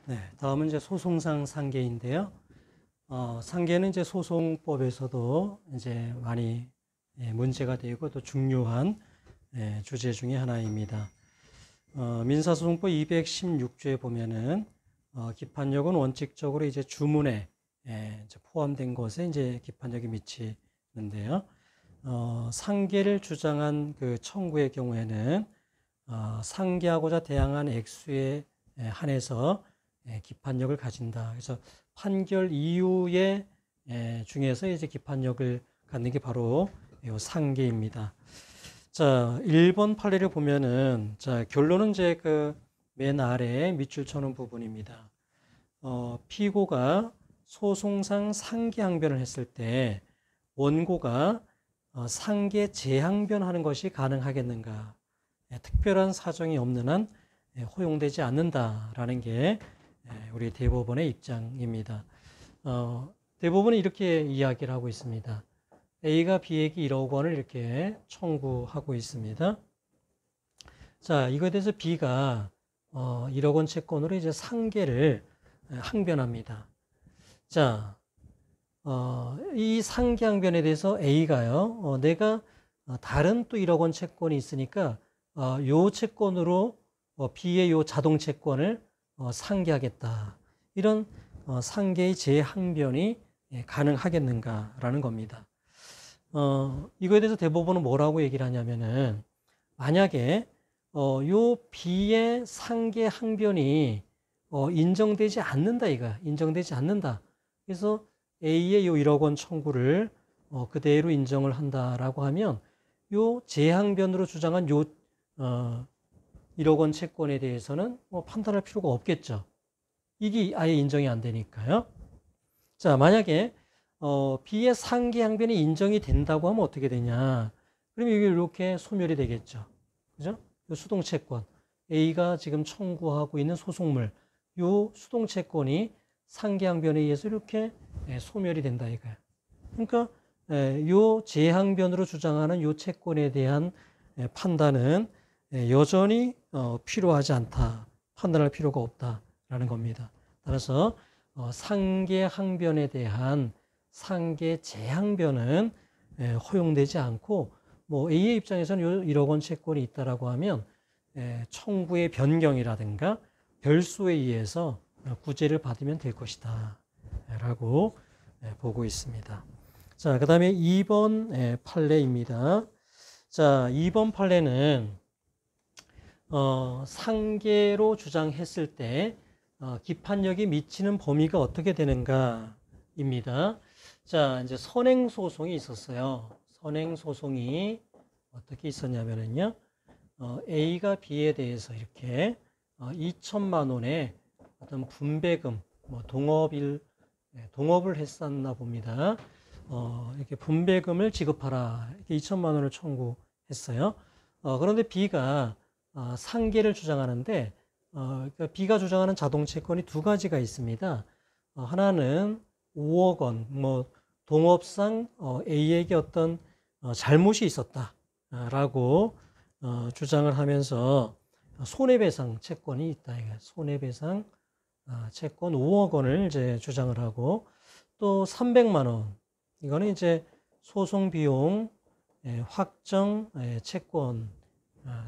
네, 다음은 이제 소송상 상계인데요. 상계는 이제 소송법에서도 이제 많이 문제가 되고 또 중요한 주제 중에 하나입니다. 민사소송법 216조에 보면은 기판력은 원칙적으로 이제 주문에 이제 포함된 것에 이제 기판력이 미치는데요. 상계를 주장한 그 청구의 경우에는 상계하고자 대항한 액수에 한해서 기판력을 가진다. 그래서 판결 이후에 중에서 이제 기판력을 갖는 게 바로 이 상계입니다. 자, 1번 판례를 보면은 자, 결론은 이제 그 맨 아래 밑줄 쳐놓은 부분입니다. 피고가 소송상 상계 항변을 했을 때 원고가 상계 재항변하는 것이 가능하겠는가? 특별한 사정이 없는 한 허용되지 않는다라는 게 우리 대법원의 입장입니다. 대법원은 이렇게 이야기를 하고 있습니다. A가 B에게 1억 원을 이렇게 청구하고 있습니다. 자, 이거에 대해서 B가 1억 원 채권으로 이제 상계를 항변합니다. 자, 이 상계 항변에 대해서 A가요, 내가 다른 또 1억 원 채권이 있으니까 요 채권으로 B의 요 자동 채권을 상계하겠다. 이런 상계의 재항변이 가능하겠는가라는 겁니다. 이거에 대해서 대법원은 뭐라고 얘기를 하냐면은 만약에 요 B의 상계 항변이 인정되지 않는다 이거야. 인정되지 않는다. 그래서 A의 요 1억 원 청구를 그대로 인정을 한다라고 하면 요 재항변으로 주장한 요 1억 원 채권에 대해서는 판단할 필요가 없겠죠. 이게 아예 인정이 안 되니까요. 자, 만약에 B의 상계 항변이 인정이 된다고 하면 어떻게 되냐? 그럼 이게 이렇게 소멸이 되겠죠. 그죠? 이 수동 채권, A가 지금 청구하고 있는 소송물, 이 수동 채권이 상계 항변에 의해서 이렇게 소멸이 된다 이거야. 그러니까 이 재항변으로 주장하는 이 채권에 대한 판단은 여전히 필요하지 않다. 판단할 필요가 없다라는 겁니다. 따라서 상계 항변에 대한 상계 재항변은 허용되지 않고 뭐 A의 입장에서는 1억 원 채권이 있다라고 하면 청구의 변경이라든가 별수에 의해서 구제를 받으면 될 것이다 라고 보고 있습니다. 자, 그 다음에 2번 판례입니다. 자, 2번 판례는 상계로 주장했을 때 기판력이 미치는 범위가 어떻게 되는가입니다. 자, 이제 선행소송이 있었어요. 선행소송이 어떻게 있었냐면요. A가 B에 대해서 이렇게 2천만 원의 어떤 분배금, 뭐 동업을 했었나 봅니다. 이렇게 분배금을 지급하라. 이렇게 2천만 원을 청구했어요. 그런데 B가 상계를 주장하는데 그러니까 B가 주장하는 자동채권이 두 가지가 있습니다. 하나는 5억 원, 뭐 동업상 A에게 어떤 잘못이 있었다라고 주장을 하면서 손해배상 채권이 있다. 손해배상 채권 5억 원을 이제 주장을 하고 또 300만 원. 이거는 이제 소송 비용 확정 채권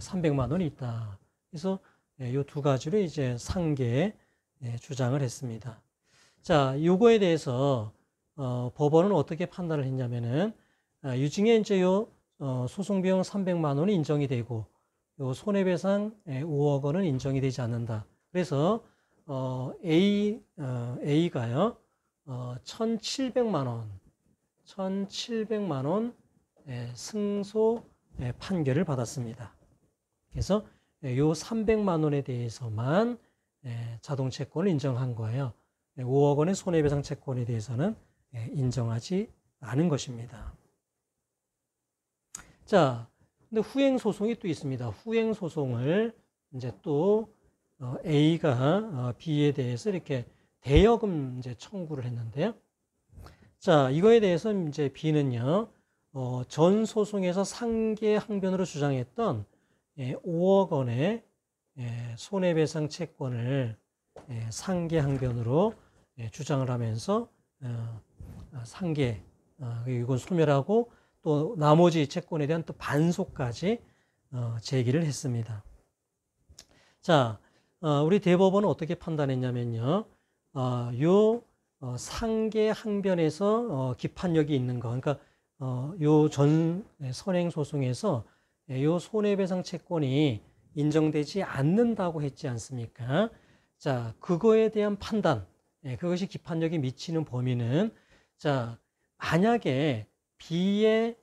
300만 원이 있다. 그래서 이 두 가지로 이제 상계 주장을 했습니다. 자, 요거에 대해서 법원은 어떻게 판단을 했냐면은 이 중에 이제 요 소송 비용 300만 원이 인정이 되고 요 손해배상 5억 원은 인정이 되지 않는다. 그래서 A가요 1,700만 원 승소 판결을 받았습니다. 그래서 요 300만 원에 대해서만 자동 채권을 인정한 거예요. 5억 원의 손해배상 채권에 대해서는 인정하지 않은 것입니다. 자, 근데 후행 소송이 또 있습니다. 후행 소송을 이제 또 A가 B에 대해서 이렇게 대여금 이제 청구를 했는데요. 자, 이거에 대해서 이제 B는요, 전 소송에서 상계 항변으로 주장했던 5억 원의 손해배상 채권을 상계항변으로 주장을 하면서 상계 이건 소멸하고 또 나머지 채권에 대한 또 반소까지 제기를 했습니다. 자, 우리 대법원은 어떻게 판단했냐면요. 요 상계항변에서 기판력이 있는 거, 그러니까 요 전 선행소송에서 요 손해배상 채권이 인정되지 않는다고 했지 않습니까? 자, 그거에 대한 판단, 그것이 기판력이 미치는 범위는, 자, 만약에 B의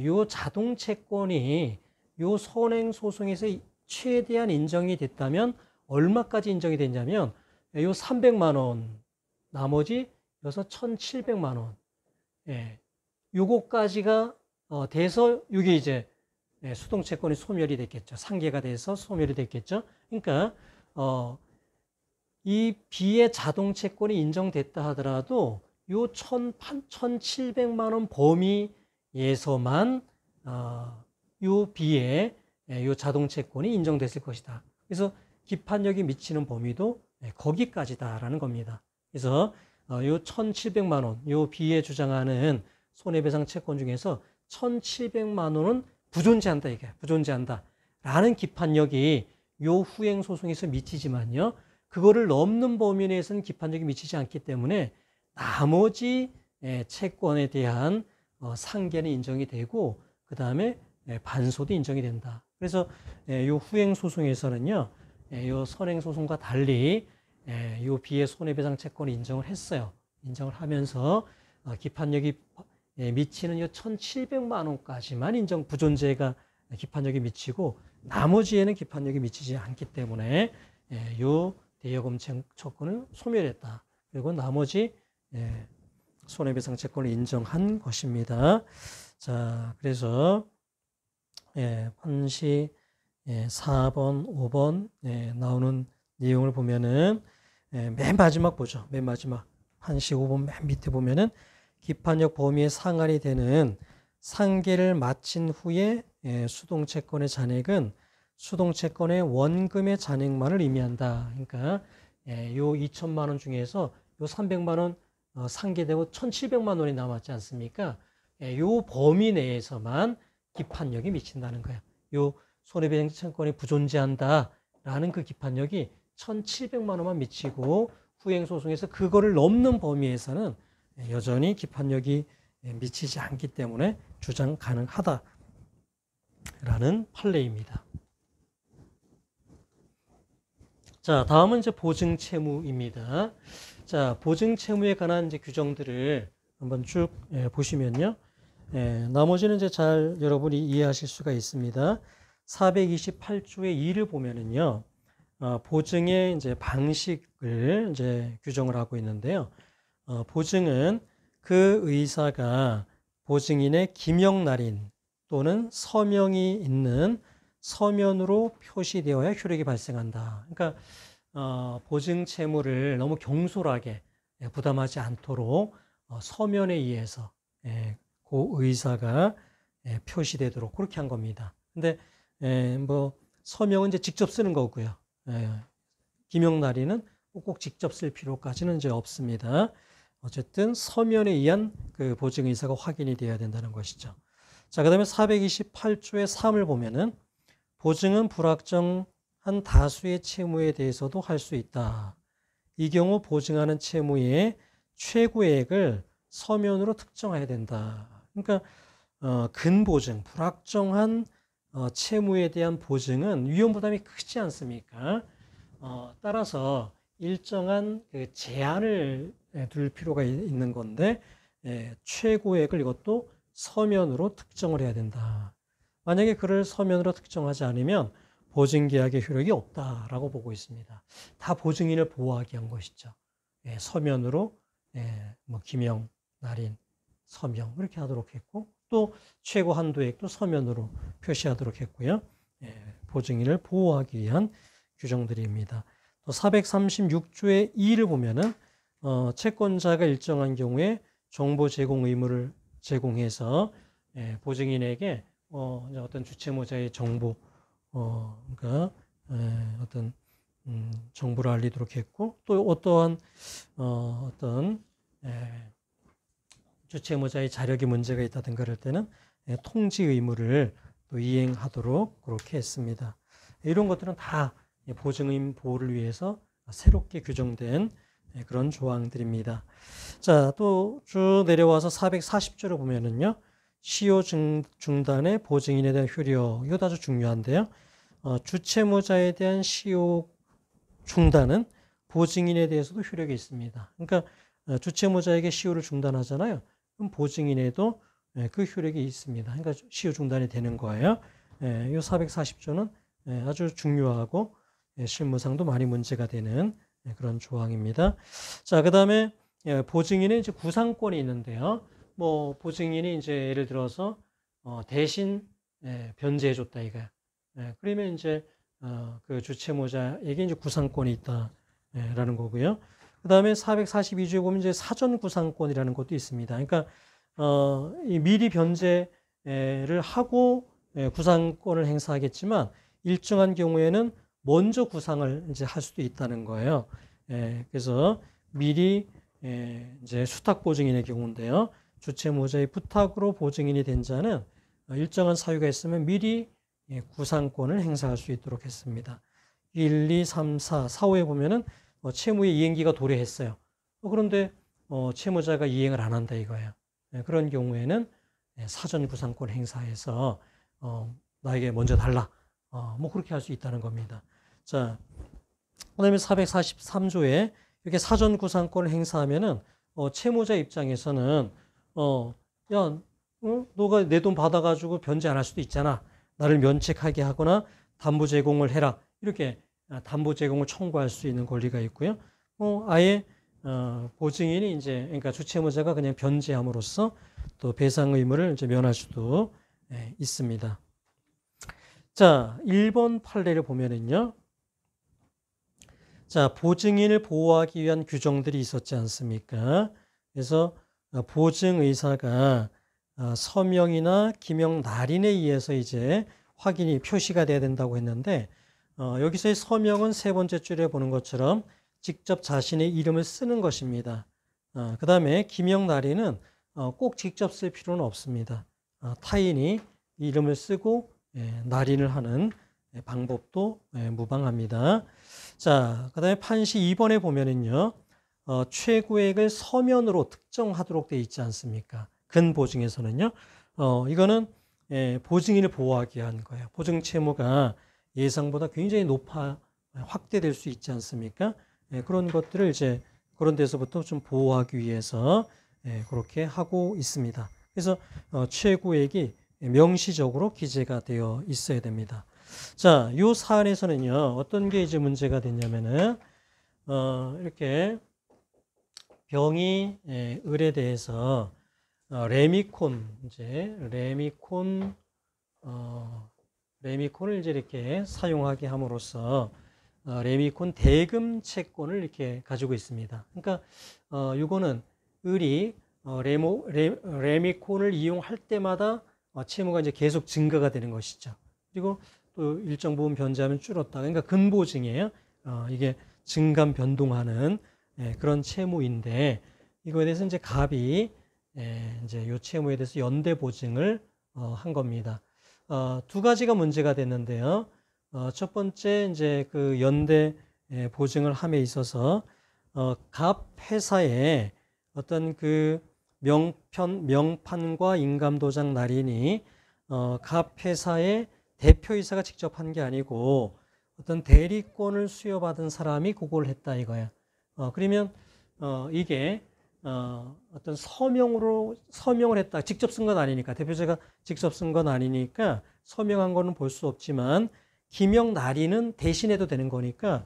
요 자동채권이 요 선행소송에서 최대한 인정이 됐다면 얼마까지 인정이 됐냐면 요 300만 원, 나머지 여기서 1,700만 원, 요거까지가 돼서 이게 이제 수동채권이 소멸이 됐겠죠. 상계가 돼서 소멸이 됐겠죠. 그러니까 이 B의 자동채권이 인정됐다 하더라도 요 1,700만 원 범위에서만 요 B의 요 자동채권이 인정됐을 것이다. 그래서 기판력이 미치는 범위도 거기까지다라는 겁니다. 그래서 요 1,700만 원, 요 B에 주장하는 손해배상 채권 중에서 1,700만 원은 부존재한다, 이게 부존재한다 라는 기판력이 요 후행소송에서 미치지만요, 그거를 넘는 범위 내에서는 기판력이 미치지 않기 때문에 나머지 채권에 대한 상계는 인정이 되고 그 다음에 반소도 인정이 된다. 그래서 요 후행소송에서는요, 요 선행소송과 달리 요 B의 손해배상 채권을 인정을 했어요. 인정을 하면서 기판력이 미치는 요 1,700만 원까지만 인정, 부존재가 기판력이 미치고 나머지에는 기판력이 미치지 않기 때문에 요 대여금 채권을 소멸했다. 그리고 나머지 손해배상 채권을 인정한 것입니다. 자, 그래서 판시 4번, 5번 나오는 내용을 보면은 맨 마지막 보죠. 맨 마지막 판시 5번 맨 밑에 보면은 기판력 범위에 상한이 되는 상계를 마친 후에 수동채권의 잔액은 수동채권의 원금의 잔액만을 의미한다. 그러니까 요 2천만 원 중에서 요 300만 원 상계되고 1,700만 원이 남았지 않습니까? 요 범위 내에서만 기판력이 미친다는 거예요. 요 손해배상 채권이 부존재한다라는 그 기판력이 1,700만 원만 미치고 후행소송에서 그거를 넘는 범위에서는 여전히 기판력이 미치지 않기 때문에 주장 가능하다라는 판례입니다. 자, 다음은 이제 보증채무입니다. 자, 보증채무에 관한 이제 규정들을 한번 쭉 보시면요. 나머지는 이제 잘 여러분이 이해하실 수가 있습니다. 428조의 2를 보면은요, 보증의 이제 방식을 이제 규정을 하고 있는데요. 보증은 그 의사가 보증인의 기명날인 또는 서명이 있는 서면으로 표시되어야 효력이 발생한다. 그러니까 보증 채무를 너무 경솔하게 부담하지 않도록 서면에 의해서 그 의사가 표시되도록 그렇게 한 겁니다. 근데 뭐 서명은 이제 직접 쓰는 거고요. 기명날인은 꼭 직접 쓸 필요까지는 이제 없습니다. 어쨌든 서면에 의한 그 보증 의사가 확인이 되어야 된다는 것이죠. 자, 그다음에 428조의 3을 보면은 보증은 불확정한 다수의 채무에 대해서도 할 수 있다. 이 경우 보증하는 채무의 최고액을 서면으로 특정해야 된다. 그러니까 근보증, 불확정한 채무에 대한 보증은 위험 부담이 크지 않습니까? 따라서 일정한 그 제한을 둘 필요가 있는 건데 최고액을 이것도 서면으로 특정을 해야 된다. 만약에 그를 서면으로 특정하지 않으면 보증계약의 효력이 없다라고 보고 있습니다. 다 보증인을 보호하기 위한 것이죠. 서면으로 뭐 기명, 날인, 서명 이렇게 하도록 했고 또 최고 한도액도 서면으로 표시하도록 했고요. 보증인을 보호하기 위한 규정들입니다. 또 436조의 2를 보면은 채권자가 일정한 경우에 정보 제공 의무를 제공해서 보증인에게 어떤 주채무자의 정보, 그러니까 어떤 정보를 알리도록 했고, 또 어떠한 어떤 주체모자의 자력이 문제가 있다든가 그럴 때는 통지 의무를 또 이행하도록 그렇게 했습니다. 이런 것들은 다 보증인 보호를 위해서 새롭게 규정된 그런 조항들입니다. 자, 또 쭉 내려와서 440조를 보면은요, 시효 중단의 보증인에 대한 효력, 이거 아주 중요한데요. 주체모자에 대한 시효 중단은 보증인에 대해서도 효력이 있습니다. 그러니까 주체모자에게 시효를 중단하잖아요. 그럼 보증인에도 그 효력이 있습니다. 그러니까 시효 중단이 되는 거예요. 이 440조는 아주 중요하고 실무상도 많이 문제가 되는 그런 조항입니다. 자, 그다음에 보증인의 이제 구상권이 있는데요. 뭐 보증인이 이제 예를 들어서 대신 변제해 줬다 이거야. 그러면 이제 그 주체모자에게 이제 구상권이 있다라는 거고요. 그다음에 442조에 보면 이제 사전 구상권이라는 것도 있습니다. 그러니까 이 미리 변제를 하고 구상권을 행사하겠지만 일정한 경우에는 먼저 구상을 이제 할 수도 있다는 거예요. 그래서 미리 이제 수탁 보증인의 경우인데요. 주체모자의 부탁으로 보증인이 된 자는 일정한 사유가 있으면 미리 구상권을 행사할 수 있도록 했습니다. 1, 2, 3, 4, 4호에 보면은 채무의 이행기가 도래했어요. 그런데 채무자가 이행을 안 한다 이거예요. 그런 경우에는 사전 구상권 행사해서 나에게 먼저 달라. 뭐 그렇게 할 수 있다는 겁니다. 자, 그다음에 443조에 이렇게 사전 구상권을 행사하면은 채무자 입장에서는 야, 너가 내 돈 받아가지고 변제 안 할 수도 있잖아. 나를 면책하게 하거나 담보 제공을 해라. 이렇게 담보 제공을 청구할 수 있는 권리가 있고요. 아예 보증인이 이제 그러니까 주채무자가 그냥 변제함으로써 또 배상 의무를 이제 면할 수도 있습니다. 자, 1번 판례를 보면은요. 자, 보증인을 보호하기 위한 규정들이 있었지 않습니까? 그래서 보증의사가 서명이나 기명 날인에 의해서 이제 확인이 표시가 돼야 된다고 했는데 여기서의 서명은 세 번째 줄에 보는 것처럼 직접 자신의 이름을 쓰는 것입니다. 그 다음에 기명 날인은 꼭 직접 쓸 필요는 없습니다. 타인이 이름을 쓰고 날인을 하는 방법도 무방합니다. 자, 그 다음에 판시 2번에 보면은요, 최고액을 서면으로 특정하도록 되어 있지 않습니까? 근보증에서는요, 이거는 보증인을 보호하기 위한 거예요. 보증 채무가 예상보다 굉장히 확대될 수 있지 않습니까? 그런 것들을 이제 그런 데서부터 좀 보호하기 위해서 그렇게 하고 있습니다. 그래서 최고액이 명시적으로 기재가 되어 있어야 됩니다. 자, 이 사안에서는요, 어떤 게 이제 문제가 됐냐면은, 이렇게 병이 을에 대해서 레미콘, 이제 레미콘을 이제 이렇게 사용하게 함으로써 레미콘 대금 채권을 이렇게 가지고 있습니다. 그러니까 이거는 을이 레미콘을 이용할 때마다 채무가 이제 계속 증가가 되는 것이죠. 그리고 또 일정 부분 변제하면 줄었다. 그러니까 근보증이에요. 이게 증감 변동하는 그런 채무인데 이거에 대해서 이제 갑이 이제 요 채무에 대해서 연대 보증을 한 겁니다. 두 가지가 문제가 됐는데요. 첫 번째 이제 그 연대 보증을 함에 있어서 갑 회사에 어떤 그 명판과 인감도장 날인이 갑 회사의 대표이사가 직접 한 게 아니고 어떤 대리권을 수여받은 사람이 그걸 했다 이거야. 그러면 이게 어떤 서명을 했다. 직접 쓴 건 아니니까 대표자가 직접 쓴 건 아니니까 서명한 거는 볼 수 없지만 기명 날인은 대신해도 되는 거니까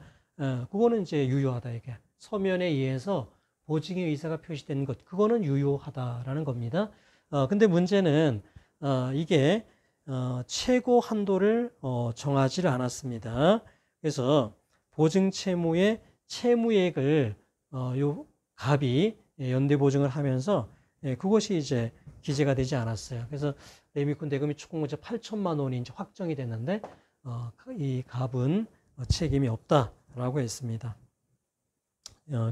그거는 이제 유효하다 이게. 서면에 의해서 보증의 의사가 표시된 것 그거는 유효하다라는 겁니다. 근데 문제는 이게 최고 한도를 정하지를 않았습니다. 그래서 보증 채무의 채무액을 요 갑이 연대 보증을 하면서 그것이 이제 기재가 되지 않았어요. 그래서 레미콘 대금이 총 이제 8천만 원이 이제 확정이 됐는데 이 갑은 책임이 없다. 라고 했습니다.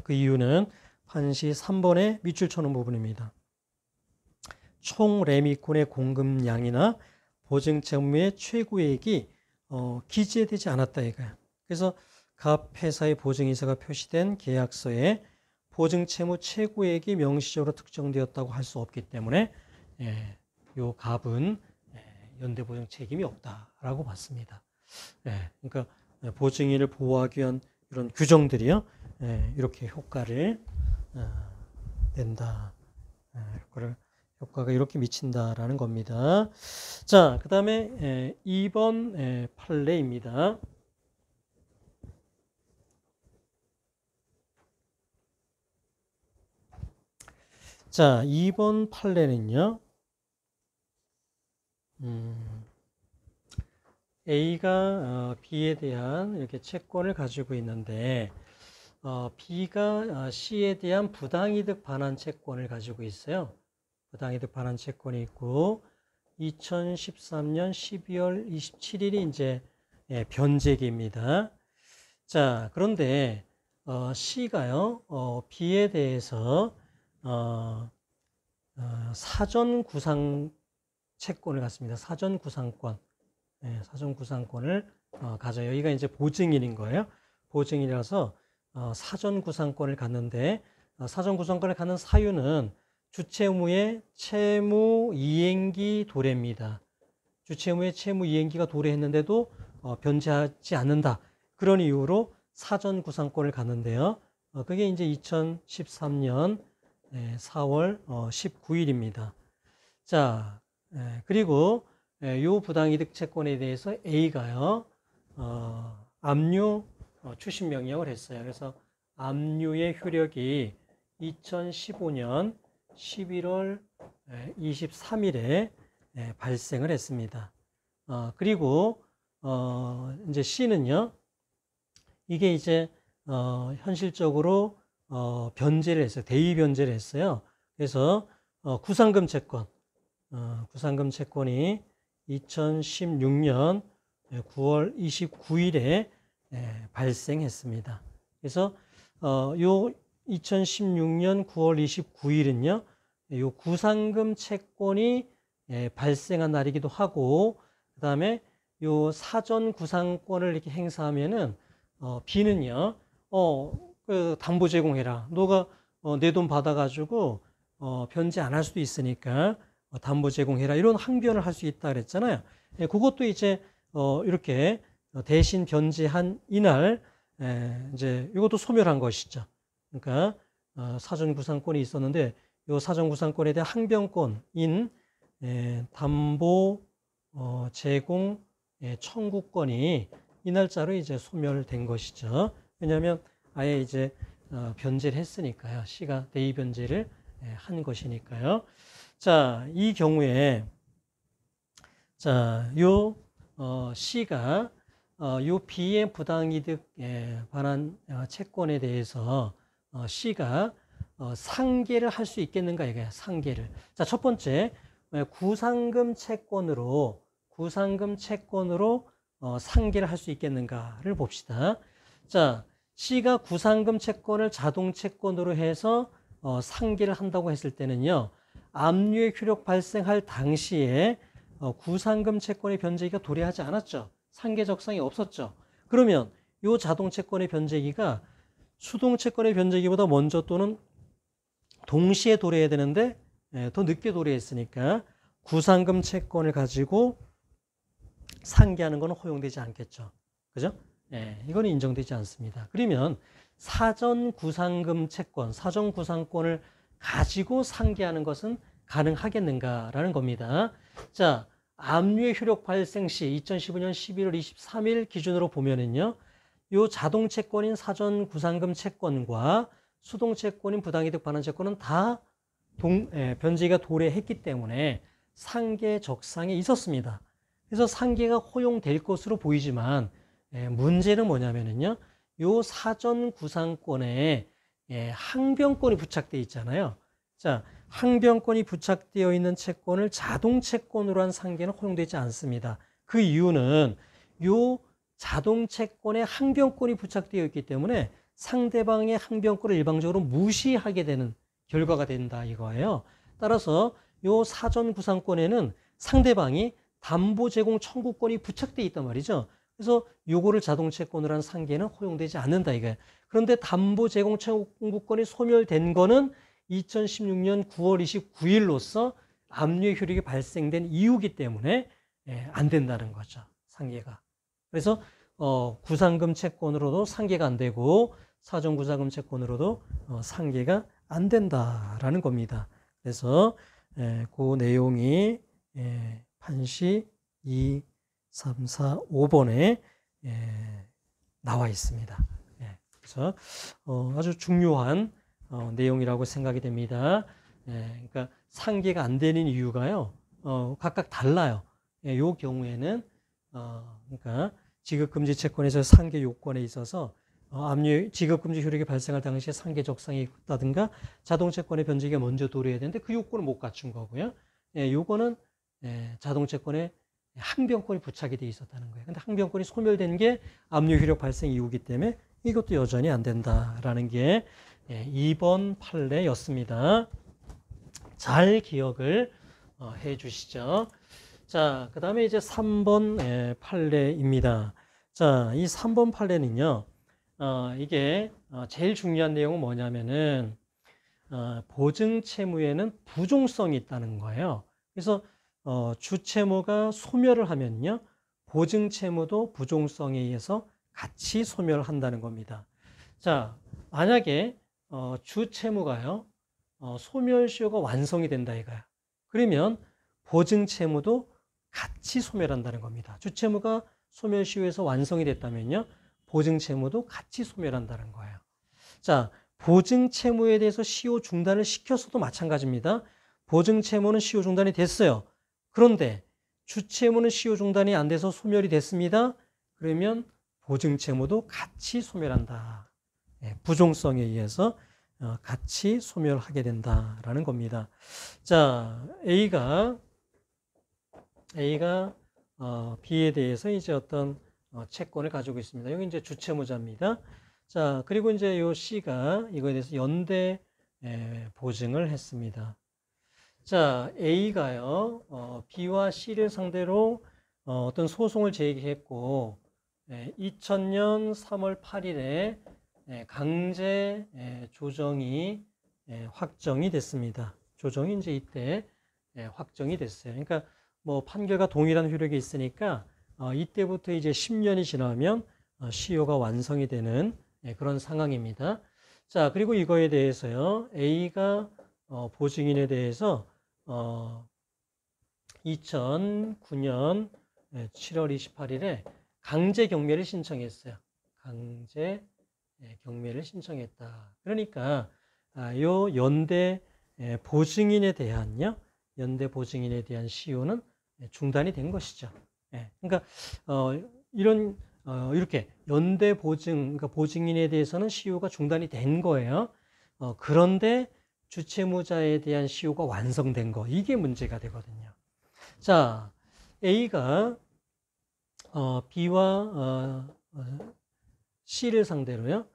그 이유는 판시 3번의 밑줄 쳐놓은 부분입니다. 총 레미콘의 공급량이나 보증채무의 최고액이 기재되지 않았다 이거예요. 그래서 각 회사의 보증이사가 표시된 계약서에 보증채무 최고액이 명시적으로 특정되었다고 할 수 없기 때문에 요 갑은 연대보증 책임이 없다라고 봤습니다. 그러니까 보증인을 보호하기 위한 이런 규정들이요, 이렇게 효과를 낸다. 효과가 이렇게 미친다라는 겁니다. 자, 그 다음에 2번 판례입니다. 자, 2번 판례는요, A가 B에 대한 이렇게 채권을 가지고 있는데, B가 C에 대한 부당이득 반환 채권을 가지고 있어요. 부당이득 반환 채권이 있고 2013년 12월 27일이 이제 변제기입니다. 자, 그런데 C가요, B에 대해서 사전 구상 채권을 갖습니다. 사전 구상권, 사전 구상권을 가져요. 여기가 이제 보증인인 거예요. 보증인이라서 사전 구상권을 갖는데, 사전 구상권을 갖는 사유는 주채무의 채무 이행기 도래입니다. 주채무의 채무 이행기가 도래했는데도 변제하지 않는다. 그런 이유로 사전 구상권을 갖는데요. 그게 이제 2013년 4월 19일입니다. 자, 그리고 요 부당이득 채권에 대해서 A가요, 압류 추심 명령을 했어요. 그래서 압류의 효력이 2015년 11월 23일에 발생을 했습니다. 그리고 이제 C는요, 이게 이제 현실적으로 변제를 했어요. 대위 변제를 했어요. 그래서 구상금 채권, 구상금 채권이 2016년 9월 29일에 발생했습니다. 그래서 요 2016년 9월 29일은요, 요 구상금 채권이 발생한 날이기도 하고, 그 다음에 요 사전 구상권을 이렇게 행사하면은 B는요, 그 담보 제공해라. 너가 내 돈 받아가지고 변제 안 할 수도 있으니까 담보 제공해라. 이런 항변을 할 수 있다 그랬잖아요. 그것도 이제 이렇게 대신 변제한 이날 이제 이것도 소멸한 것이죠. 그러니까 사전 구상권이 있었는데 이 사전 구상권에 대한 항변권인 담보 제공 청구권이 이 날짜로 이제 소멸된 것이죠. 왜냐하면 아예 이제 변제를 했으니까요. C가 대위 변제를 한 것이니까요. 자, 이 경우에 자, 요 C가 요 B의 부당이득 반환 채권에 대해서 C가 상계를 할 수 있겠는가 이거야. 상계를. 자, 첫 번째 구상금 채권으로 상계를 할 수 있겠는가를 봅시다. 자, C가 구상금 채권을 자동 채권으로 해서 상계를 한다고 했을 때는요, 압류의 효력 발생할 당시에 구상금 채권의 변제기가 도래하지 않았죠. 상계 적상이 없었죠. 그러면 이 자동 채권의 변제기가 수동 채권의 변제기보다 먼저 또는 동시에 도래해야 되는데 더 늦게 도래했으니까 구상금 채권을 가지고 상계하는 건 허용되지 않겠죠. 그죠? 이건 인정되지 않습니다. 그러면 사전 구상금 채권, 사전 구상권을 가지고 상계하는 것은 가능하겠는가라는 겁니다. 자, 압류의 효력 발생 시 2015년 11월 23일 기준으로 보면은요, 요 자동 채권인 사전 구상금 채권과 수동 채권인 부당이득 반환 채권은 다 변제가 도래했기 때문에 상계 적상에 있었습니다. 그래서 상계가 허용될 것으로 보이지만 문제는 뭐냐면은요, 요 사전 구상권에 항변권이 부착되어 있잖아요. 자, 항변권이 부착되어 있는 채권을 자동 채권으로 한 상계는 허용되지 않습니다. 그 이유는 요 자동채권에 항변권이 부착되어 있기 때문에 상대방의 항변권을 일방적으로 무시하게 되는 결과가 된다 이거예요. 따라서 요 사전구상권에는 상대방이 담보 제공 청구권이 부착되어 있단 말이죠. 그래서 요거를 자동채권으로 한 상계는 허용되지 않는다 이거예요. 그런데 담보 제공 청구권이 소멸된 거는 2016년 9월 29일로서 압류의 효력이 발생된 이유기 때문에 안 된다는 거죠. 상계가. 그래서 구상금 채권으로도 상계가 안 되고 사전구상금 채권으로도 상계가 안 된다라는 겁니다. 그래서 그 내용이 판시 2, 3, 4, 5번에 나와 있습니다. 그래서 아주 중요한 내용이라고 생각이 됩니다. 그러니까 상계가 안 되는 이유가요, 각각 달라요. 이 경우에는 그러니까 지급금지 채권에서 상계 요건에 있어서 압류 지급금지 효력이 발생할 당시에 상계 적상이 있다든가 자동채권의 변제기가 먼저 도래해야 되는데 그 요건을 못 갖춘 거고요. 요거는 자동채권에 항변권이 부착이 돼 있었다는 거예요. 근데 항변권이 소멸된 게 압류 효력 발생 이유기 때문에 이것도 여전히 안 된다라는 게 2번 판례였습니다. 잘 기억을 해 주시죠. 자, 그 다음에 이제 3번 판례입니다. 자, 이 3번 판례는요, 이게 제일 중요한 내용은 뭐냐면은 보증채무에는 부종성이 있다는 거예요. 그래서 주채무가 소멸을 하면요, 보증채무도 부종성에 의해서 같이 소멸한다는 겁니다. 자, 만약에 주채무가요, 소멸시효가 완성이 된다 이거야. 그러면 보증채무도 같이 소멸한다는 겁니다. 주채무가 소멸시효에서 완성이 됐다면요, 보증채무도 같이 소멸한다는 거예요. 자, 보증채무에 대해서 시효 중단을 시켰어도 마찬가지입니다. 보증채무는 시효 중단이 됐어요. 그런데 주채무는 시효 중단이 안 돼서 소멸이 됐습니다. 그러면 보증채무도 같이 소멸한다. 부종성에 의해서 같이 소멸하게 된다라는 겁니다. 자, A가 B에 대해서 이제 어떤 채권을 가지고 있습니다. 여기 이제 주채무자입니다. 자, 그리고 이제 요 C가 이거에 대해서 연대 보증을 했습니다. 자, A가요, B와 C를 상대로 어떤 소송을 제기했고, 2000년 3월 8일에 강제 조정이 확정이 됐습니다. 조정이 이제 이때 확정이 됐어요. 그러니까 뭐 판결과 동일한 효력이 있으니까 이때부터 이제 10년이 지나면 시효가 완성이 되는 그런 상황입니다. 자, 그리고 이거에 대해서요, A가 보증인에 대해서 2009년 7월 28일에 강제 경매를 신청했어요. 강제 경매를 신청했다. 그러니까 요 연대 보증인에 대한요, 연대 보증인에 대한 시효는 중단이 된 것이죠. 그러니까 이렇게 연대 보증, 그러니까 보증인에 대해서는 시효가 중단이 된 거예요. 그런데 주채무자에 대한 시효가 완성된 거, 이게 문제가 되거든요. 자, A가 B와 C를 상대로요,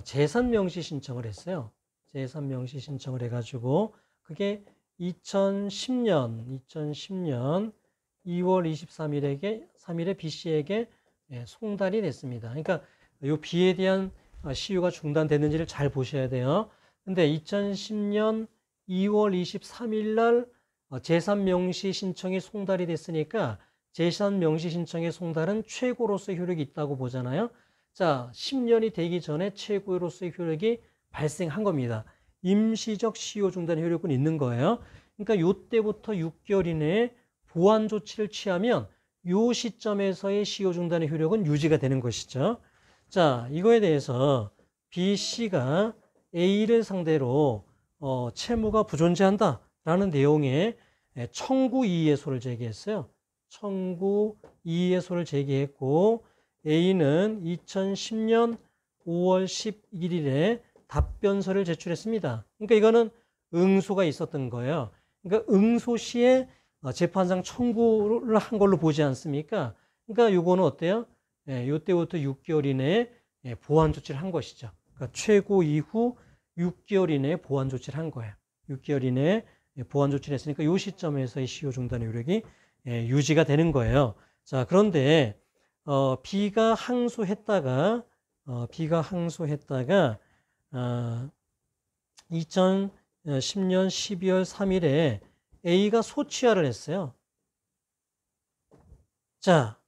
재산명시 신청을 했어요. 재산명시 신청을 해가지고 그게 2010년 2월 23일에 B씨에게 송달이 됐습니다. 그러니까 이 B에 대한 시효가 중단됐는지를 잘 보셔야 돼요. 근데 2010년 2월 23일 날 재산명시 신청이 송달이 됐으니까 재산명시 신청의 송달은 최고로서의 효력이 있다고 보잖아요. 자, 10년이 되기 전에 최고로서의 효력이 발생한 겁니다. 임시적 시효 중단 효력은 있는 거예요. 그러니까 요때부터 6개월 이내에 보완 조치를 취하면 요 시점에서의 시효 중단의 효력은 유지가 되는 것이죠. 자, 이거에 대해서 B, C가 A를 상대로 채무가 부존재한다라는 내용의 청구 이의소를 제기했어요. 청구 이의소를 제기했고, A는 2010년 5월 11일에 답변서를 제출했습니다. 그러니까 이거는 응소가 있었던 거예요. 그러니까 응소 시에 재판상 청구를 한 걸로 보지 않습니까? 그러니까 요거는 어때요? 이때부터 6개월 이내에 보완 조치를 한 것이죠. 그러니까 최고 이후 6개월 이내에 보완 조치를 한 거예요. 6개월 이내에 보완 조치를 했으니까 이 시점에서의 시효 중단의 효력이 유지가 되는 거예요. 자, 그런데 B가 항소했다가 2010년 12월 3일에 A가 소취하를 했어요. 자,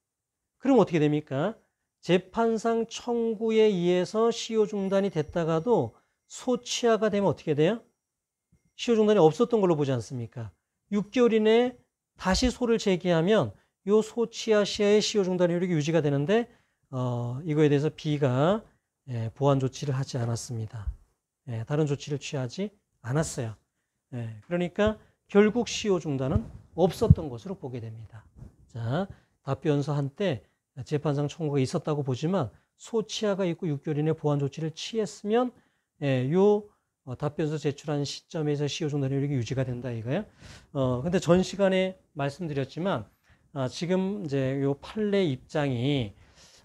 그럼 어떻게 됩니까? 재판상 청구에 의해서 시효 중단이 됐다가도 소취하가 되면 어떻게 돼요? 시효 중단이 없었던 걸로 보지 않습니까? 6개월 이내에 다시 소를 제기하면 요 소취하 시의 시효 중단 효력이 유지가 되는데 이거에 대해서 B가 보완 조치를 하지 않았습니다. 다른 조치를 취하지 않았어요. 그러니까 결국 시효 중단은 없었던 것으로 보게 됩니다. 자, 답변서 한때 재판상 청구가 있었다고 보지만 소취하가 있고 6개월 이내 보완 조치를 취했으면 요 답변서 제출한 시점에서 시효 중단 효력이 유지가 된다 이거예요. 근데 전 시간에 말씀드렸지만 지금 이제 요 판례 입장이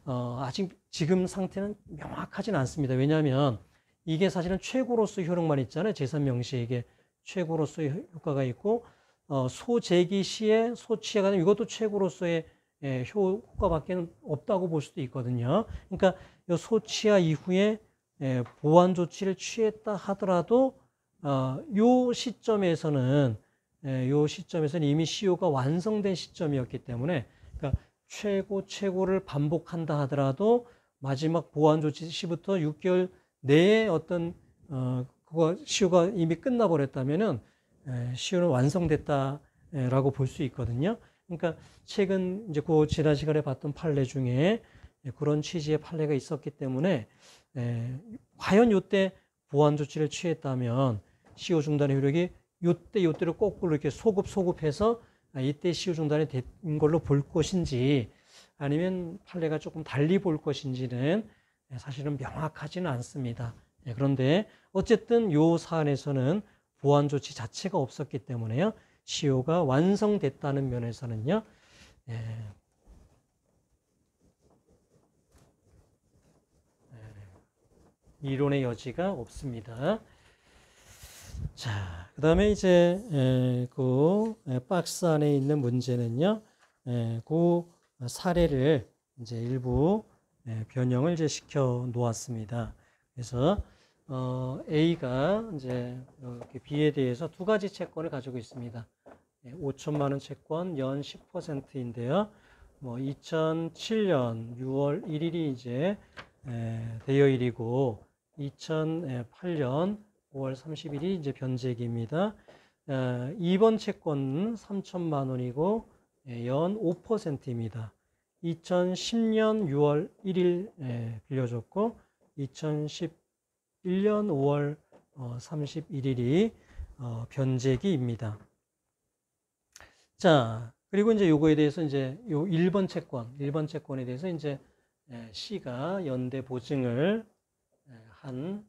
아직 지금 상태는 명확하진 않습니다. 왜냐하면 이게 사실은 최고로서의 효력만 있잖아요. 제3명시에게 최고로서의 효과가 있고 소제기 시에 소취하가 되면 이것도 최고로서의 효과밖에 없다고 볼 수도 있거든요. 그러니까 요 소취하 이후에 보완 조치를 취했다 하더라도 요 시점에서는 이미 시효가 완성된 시점이었기 때문에 그러니까 최고를 반복한다 하더라도 마지막 보완 조치 시부터 6개월 내에 어떤 시효가 이미 끝나버렸다면은 시효는 완성됐다라고 볼 수 있거든요. 그러니까 최근 이제 그 지난 시간에 봤던 판례 중에 그런 취지의 판례가 있었기 때문에 과연 이때 보완 조치를 취했다면 시효 중단의 효력이 요때를 거꾸로 이렇게 소급해서 이때 시효 중단이 된 걸로 볼 것인지 아니면 판례가 조금 달리 볼 것인지는 사실은 명확하지는 않습니다. 그런데 어쨌든 요 사안에서는 보완 조치 자체가 없었기 때문에요. 시효가 완성됐다는 면에서는요. 이론의 여지가 없습니다. 자, 그 다음에 이제 그 박스 안에 있는 문제는요. 그 사례를 이제 일부 변형을 이제 시켜 놓았습니다. 그래서 A가 이제 이렇게 B에 대해서 두 가지 채권을 가지고 있습니다. 5천만 원 채권 연 10%인데요. 2007년 6월 1일이 이제 대여일이고 2008년 5월 30일이 이제 변제기입니다. 2번 채권은 3천만 원이고 연 5%입니다. 2010년 6월 1일 빌려줬고 2011년 5월 31일이 변제기입니다. 자, 그리고 이제 요거에 대해서 이제 요 1번 채권에 대해서 이제 C가 연대 보증을 한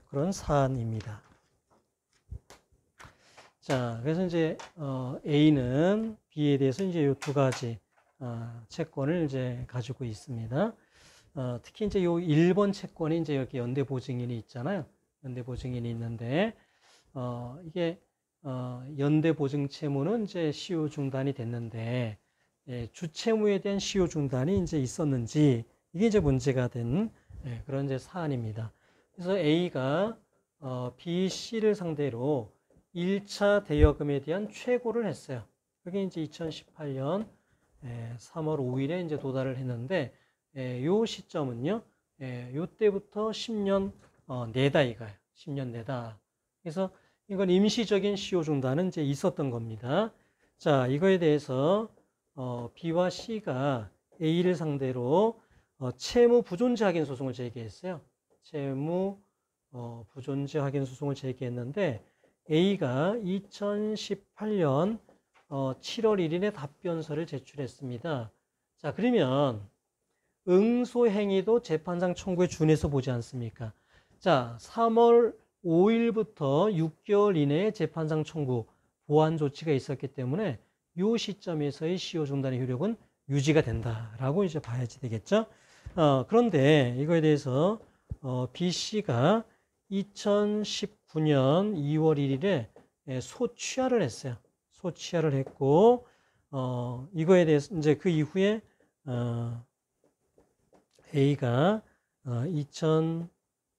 그런 사안입니다. 자, 그래서 이제 A는 B에 대해서 이제 요 두 가지 채권을 이제 가지고 있습니다. 특히 이제 요 1번 채권이 이제 이렇게 연대 보증인이 있잖아요. 연대 보증인이 있는데 이게 연대 보증 채무는 이제 시효 중단이 됐는데 주채무에 대한 시효 중단이 이제 있었는지 이게 이제 문제가 된 그런 이제 사안입니다. 그래서 A가 B, C를 상대로 1차 대여금에 대한 최고를 했어요. 그게 이제 2018년 3월 5일에 이제 도달을 했는데 요 시점은요. 요때부터 10년 내다 이거예요. 10년 내다. 그래서 이건 임시적인 시효 중단은 이제 있었던 겁니다. 자, 이거에 대해서 B와 C가 A를 상대로 채무 부존재 확인 소송을 제기했어요. 채무 부존재 확인 소송을 제기했는데 A가 2018년 7월 1일에 답변서를 제출했습니다. 자, 그러면 응소 행위도 재판상 청구에 준해서 보지 않습니까? 자, 3월 5일부터 6개월 이내에 재판상 청구 보완 조치가 있었기 때문에 이 시점에서의 시효 중단의 효력은 유지가 된다라고 이제 봐야지 되겠죠. 그런데 이거에 대해서 B 씨가 2019년 2월 1일에 소취하를 했어요. 소취하를 했고 이거에 대해서 이제 그 이후에 A가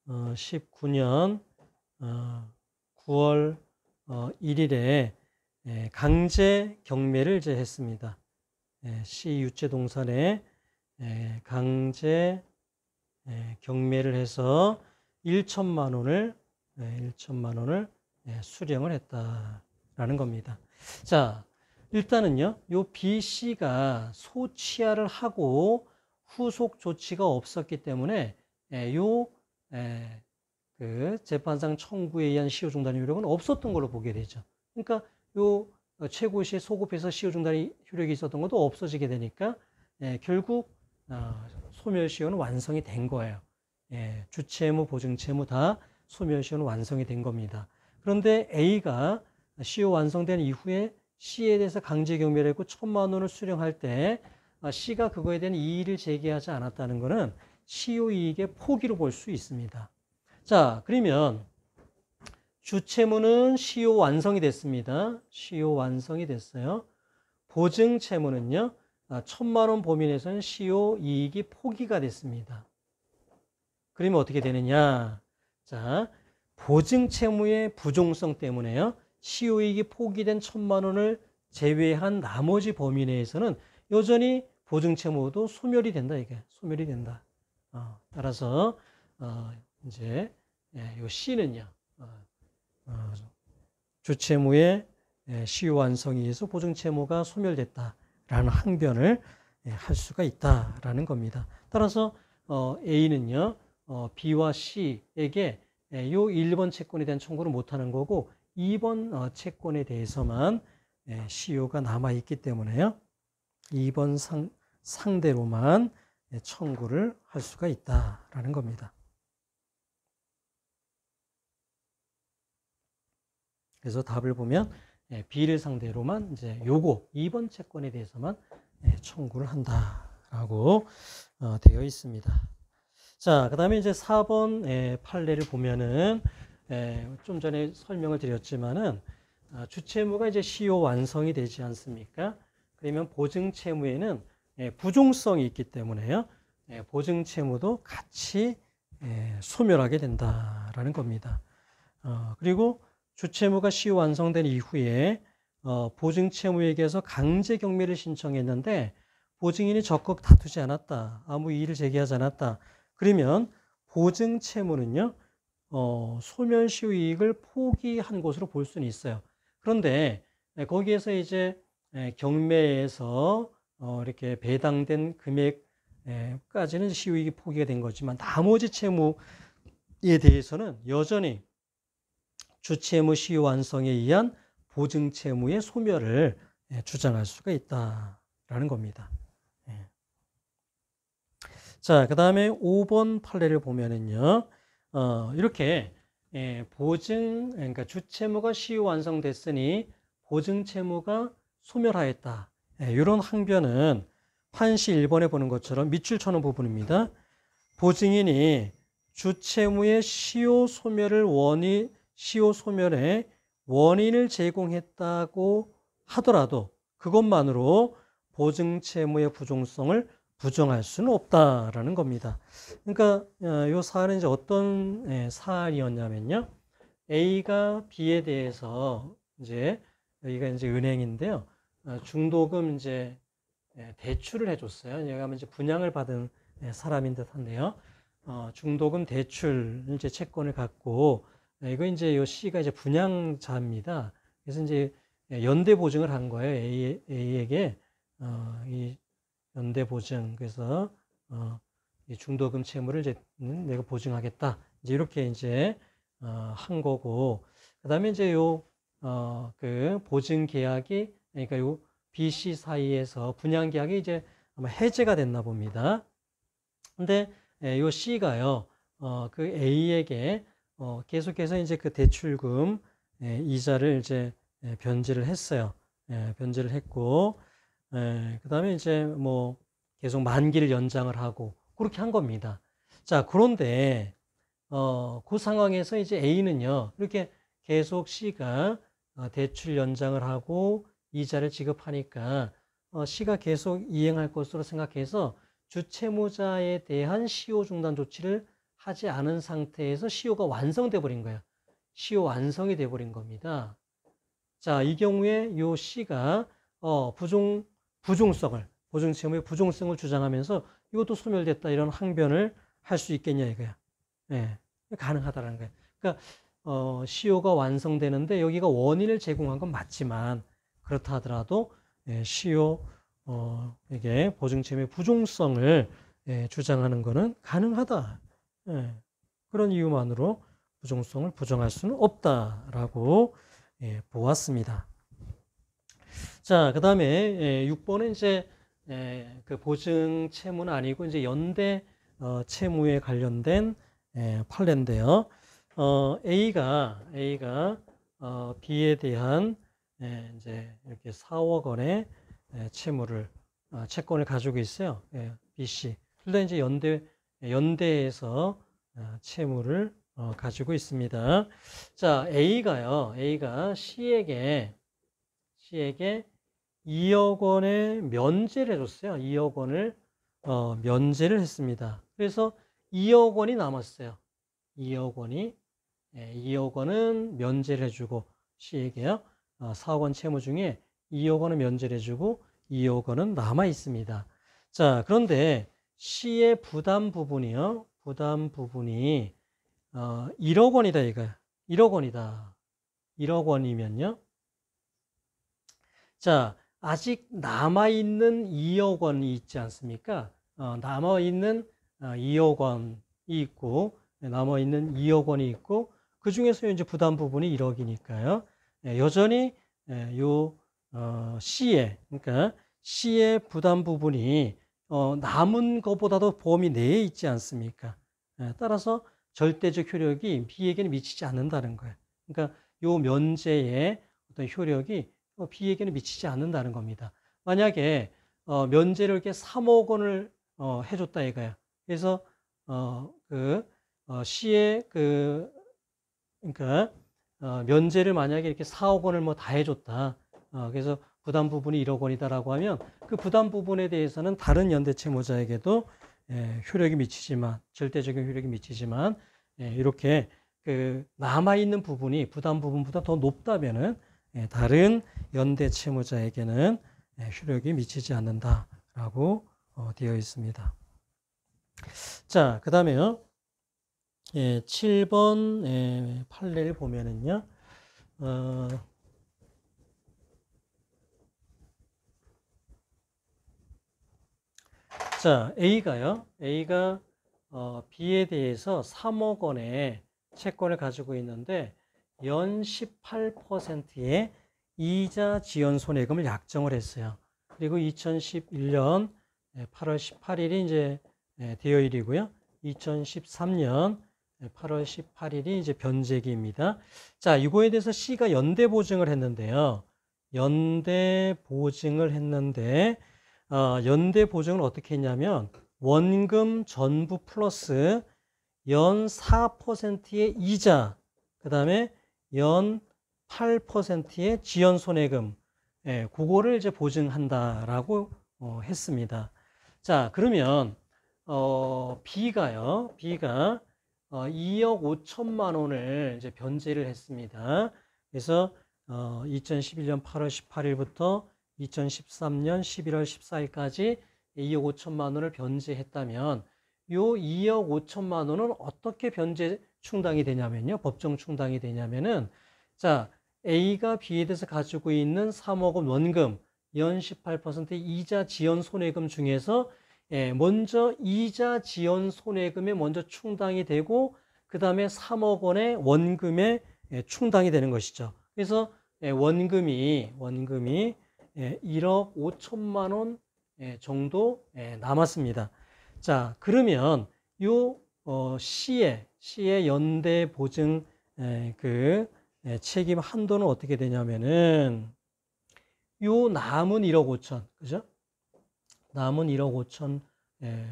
2019년 9월 1일에 강제 경매를 이제 했습니다. C 유체 동산에 강제 경매를 해서 1천만 원을 수령을 했다라는 겁니다. 자, 일단은요, 요 B, C가 소취하를 하고 후속 조치가 없었기 때문에 그 재판상 청구에 의한 시효 중단 효력은 없었던 걸로 보게 되죠. 그러니까 요 최고시에 소급해서 시효 중단 효력이 있었던 것도 없어지게 되니까 결국 소멸시효는 완성이 된 거예요. 주채무, 보증채무 다 소멸시효는 완성이 된 겁니다. 그런데 A가 시효 완성된 이후에 C에 대해서 강제 경매를 했고 1,000만 원을 수령할 때 C가 그거에 대한 이의를 제기하지 않았다는 것은 시효 이익의 포기로 볼 수 있습니다. 자, 그러면 주채무는 시효 완성이 됐습니다. 시효 완성이 됐어요. 보증채무는요, 1,000만 원 범위 내에서는 시효 이익이 포기가 됐습니다. 그러면 어떻게 되느냐? 자, 보증채무의 부종성 때문에요, 시효 이익이 포기된 1,000만 원을 제외한 나머지 범위 내에서는 여전히 보증채무도 소멸이 된다, 이게. 소멸이 된다. 따라서, 이제, 요 C는요, 주채무의 시효 완성에 의해서 보증채무가 소멸됐다라는 항변을 할 수가 있다라는 겁니다. 따라서 A는요, B와 C에게 요 1번 채권에 대한 청구를 못하는 거고 2번 채권에 대해서만 시효가 남아있기 때문에요, 2번 상대로만 청구를 할 수가 있다라는 겁니다. 그래서 답을 보면 B를 상대로만 이제 요거 2번 채권에 대해서만 청구를 한다라고 되어 있습니다. 자, 그다음에 이제 4번 판례를 보면은 좀 전에 설명을 드렸지만은 주채무가 이제 시효 완성이 되지 않습니까? 그러면 보증채무에는 부종성이 있기 때문에요, 보증채무도 같이 소멸하게 된다라는 겁니다. 그리고 주채무가 시효 완성된 이후에 보증채무에게서 강제 경매를 신청했는데 보증인이 적극 다투지 않았다, 아무 이의를 제기하지 않았다. 그러면 보증채무는요, 소멸시효 이익을 포기한 것으로 볼 수는 있어요. 그런데 거기에서 이제 경매에서 이렇게 배당된 금액까지는 시효 이익이 포기가 된 거지만 나머지 채무에 대해서는 여전히 주채무 시효 완성에 의한 보증채무의 소멸을 주장할 수가 있다라는 겁니다. 자, 그 다음에 5번 판례를 보면은요, 이렇게 그러니까 주채무가 시효 완성됐으니 보증채무가 소멸하였다, 이런 항변은 판시 1번에 보는 것처럼 밑줄 쳐놓은 부분입니다. 보증인이 주채무의 시효 소멸의 원인을 제공했다고 하더라도 그것만으로 보증채무의 부종성을 부정할 수는 없다라는 겁니다. 그러니까 이 사안은 이제 어떤 사안이었냐면요, A가 B에 대해서 이제 여기가 이제 은행인데요, 중도금 이제 대출을 해줬어요. 얘가 이제 분양을 받은 사람인 듯한데요, 중도금 대출 이제 채권을 갖고 이거 이제 요 C가 이제 분양자입니다. 그래서 이제 연대 보증을 한 거예요. A에게 이 연대 보증. 그래서 이 중도금 채무를 이제 내가 보증하겠다, 이제 이렇게 이제 한 거고, 그다음에 이제 요 그 보증 계약이, 그러니까 요 B, C 사이에서 분양 계약이 이제 아마 해제가 됐나 봅니다. 근데 요 C가요, 그 A에게 계속해서 이제 그 대출금 이자를 이제 변제를 했어요. 변제를 했고, 그다음에 이제 뭐 계속 만기를 연장을 하고 그렇게 한 겁니다. 자, 그런데 그 상황에서 이제 A는요, 이렇게 계속 C가 대출 연장을 하고 이자를 지급하니까 C가 계속 이행할 것으로 생각해서 주채무자에 대한 시효 중단 조치를 하지 않은 상태에서 시효가 완성돼 버린 거예요. 시효 완성이 돼 버린 겁니다. 자, 이 경우에 요 C가 부종성을, 보증채무의 부종성을 주장하면서 이것도 소멸됐다 이런 항변을 할 수 있겠냐 이거야. 예, 가능하다라는 거예요. 그러니까 시효가 완성되는데 여기가 원인을 제공한 건 맞지만 그렇다 하더라도 시효 이게 보증채무의 부종성을 주장하는 것은 가능하다. 그런 이유만으로 부종성을 부정할 수는 없다라고 보았습니다. 자, 그 다음에 6번은 이제 그 보증 채무는 아니고 이제 연대 채무에 관련된 판례인데요. A가 B에 대한 이제 이렇게 4억 원의 채무를 채권을 가지고 있어요. B, C. 둘 다 이제 연대에서 채무를 가지고 있습니다. 자, A가 C에게 2억 원의 면제를 해줬어요. 2억 원을 면제를 했습니다. 그래서 2억 원이 남았어요. 2억 원은 면제를 해주고 C에게요. 4억 원 채무 중에 2억 원은 면제를 해주고 2억 원은 남아 있습니다. 자, 그런데 C의 부담 부분이 1억 원이다 이거야. 1억 원이다. 1억 원이면요. 자, 아직 남아있는 2억 원이 있지 않습니까? 남아있는 2억 원이 있고, 남아있는 2억 원이 있고, 그 중에서 이제 부담 부분이 1억이니까요. 여전히 그러니까 C의 부담 부분이 남은 것보다도 범위 내에 있지 않습니까? 따라서 절대적 효력이 B에게는 미치지 않는다는 거예요. 그러니까 요 면제의 어떤 효력이 B에게는 미치지 않는다는 겁니다. 만약에 면제를 이렇게 3억 원을 해줬다 이거야. 그래서 C의 그러니까 면제를 만약에 이렇게 4억 원을 뭐 다 해줬다. 그래서 부담 부분이 1억 원이다라고 하면 그 부담 부분에 대해서는 다른 연대채무자에게도 효력이 미치지만 절대적인 효력이 미치지만 이렇게 그 남아있는 부분이 부담 부분보다 더 높다면은 다른 연대채무자에게는 효력이 미치지 않는다라고 되어 있습니다. 자, 그 다음에요. 7번 판례를 보면은요. 자, A가 B에 대해서 3억 원의 채권을 가지고 있는데 연 18%의 이자 지연 손해금을 약정을 했어요. 그리고 2011년 8월 18일이 이제 대여일이고요. 2013년 8월 18일이 이제 변제기입니다. 자, 이거에 대해서 C가 연대 보증을 했는데요. 연대 보증을 어떻게 했냐면 원금 전부 플러스 연 4%의 이자, 그 다음에 연 8%의 지연 손해금, 그거를 이제 보증한다라고 했습니다. 자, 그러면 B가 2억 5천만 원을 이제 변제를 했습니다. 그래서 2011년 8월 18일부터 2013년 11월 14일까지 2억 5천만 원을 변제했다면 요 2억 5천만 원은 어떻게 변제 충당이 되냐면요. 법정 충당이 되냐면은 자, A가 B에 대해서 가지고 있는 3억 원 원금, 연 18% 이자 지연 손해금 중에서 먼저 이자 지연 손해금에 먼저 충당이 되고 그 다음에 3억 원의 원금에 충당이 되는 것이죠. 그래서 원금이 1억 5천만 원 정도 남았습니다. 자, 그러면 요 C의 연대 보증 책임 한도는 어떻게 되냐면은 요 남은 1억 5천, 그죠? 남은 1억 5천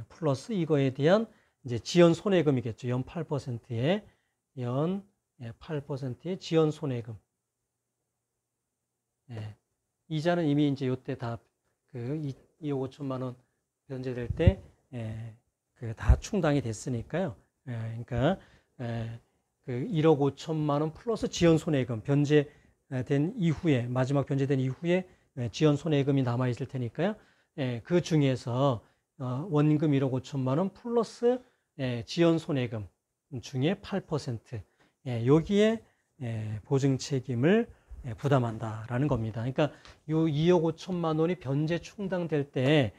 플러스 이거에 대한 이제 지연 손해금이겠죠. 연 8%의 연 8%의 지연 손해금. 이자는 이미 이제 요때 다 그 2억 5천만 원 변제될 때 그 다 충당이 됐으니까요. 그러니까 그 1억 5천만 원 플러스 지연 손해금 변제된 이후에 마지막 변제된 이후에 지연 손해금이 남아 있을 테니까요. 그 중에서 원금 1억 5천만 원 플러스 지연 손해금 중에 8% 여기에 보증 책임을 부담한다라는 겁니다. 그러니까 이 2억 5천만 원이 변제 충당될 때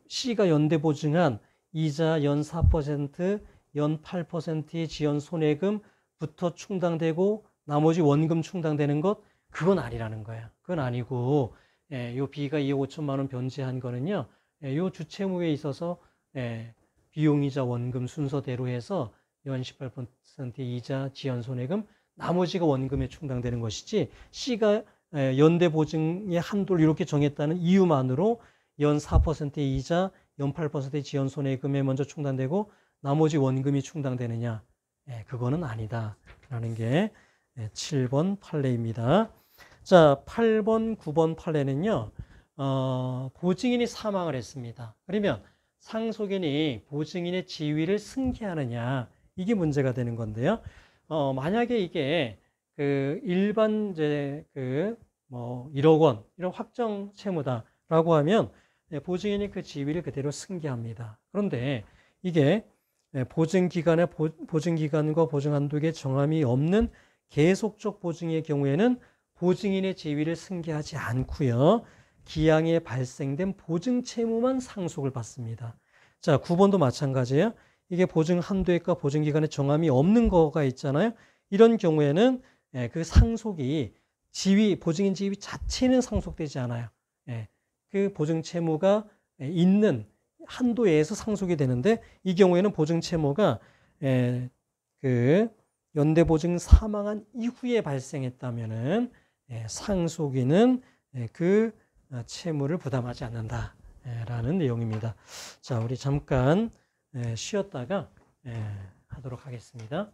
C가 연대 보증한 이자 연 4%, 연 8%의 지연 손해금부터 충당되고 나머지 원금 충당되는 것 그건 아니라는 거예요. 그건 아니고 요 B가 2억 5천만 원 변제한 거는요. 요 주채무에 있어서 비용이자 원금 순서대로 해서 연 18%의 이자 지연 손해금 나머지가 원금에 충당되는 것이지 C가 연대 보증의 한도를 이렇게 정했다는 이유만으로 연 4%의 이자, 연 8%의 지연 손해금에 먼저 충당되고 나머지 원금이 충당되느냐? 그거는 아니다라는 게 7번 판례입니다. 자, 8번, 9번 판례는요. 보증인이 사망을 했습니다. 그러면 상속인이 보증인의 지위를 승계하느냐? 이게 문제가 되는 건데요. 만약에 이게 그 일반 이제 그 뭐 1억 원 이런 확정 채무다라고 하면 보증인이 그 지위를 그대로 승계합니다. 그런데 이게 보증기간과 보증한도에 정함이 없는 계속적 보증의 경우에는 보증인의 지위를 승계하지 않고요. 기양에 발생된 보증 채무만 상속을 받습니다. 자, 9번도 마찬가지예요. 이게 보증 한도액과 보증 기간에 정함이 없는 거가 있잖아요. 이런 경우에는 그 상속이 보증인 지위 자체는 상속되지 않아요. 그 보증 채무가 있는 한도에서 상속이 되는데 이 경우에는 보증 채무가 그 연대 보증 사망한 이후에 발생했다면은 상속인은 그 채무를 부담하지 않는다라는 내용입니다. 자, 우리 잠깐 쉬었다가 하도록 하겠습니다.